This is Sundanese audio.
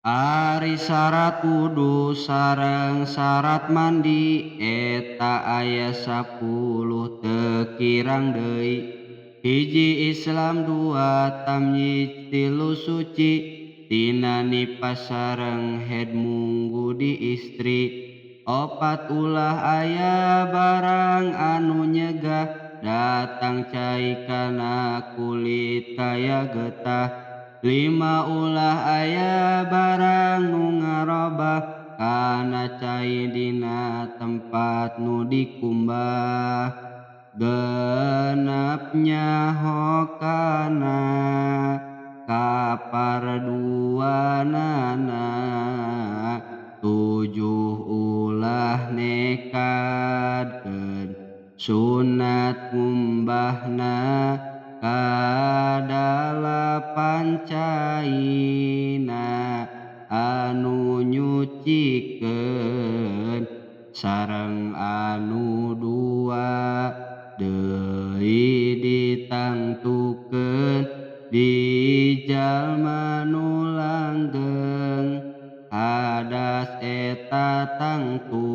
Ari syarat wudu sareng syarat mandi eta aya 10 teu kirang deui. Hiji Islam, dua tamyiz, tilu suci tina nifas sareng haid munggu di istri, opat ulah aya barang anu nyegah datang cai kana kulit kaya getah, lima ulah aya barang nu ngarobah kana cai dina tempat nu dikumbah, genepnya hokana kaparduanana, tujuh ulah nekadkeun sunat ngumbahna, kadalapan caina anu nyucikeun sareng anu dua deui ditangtukeun di jalma nu langgeng. Hadas eta tangtu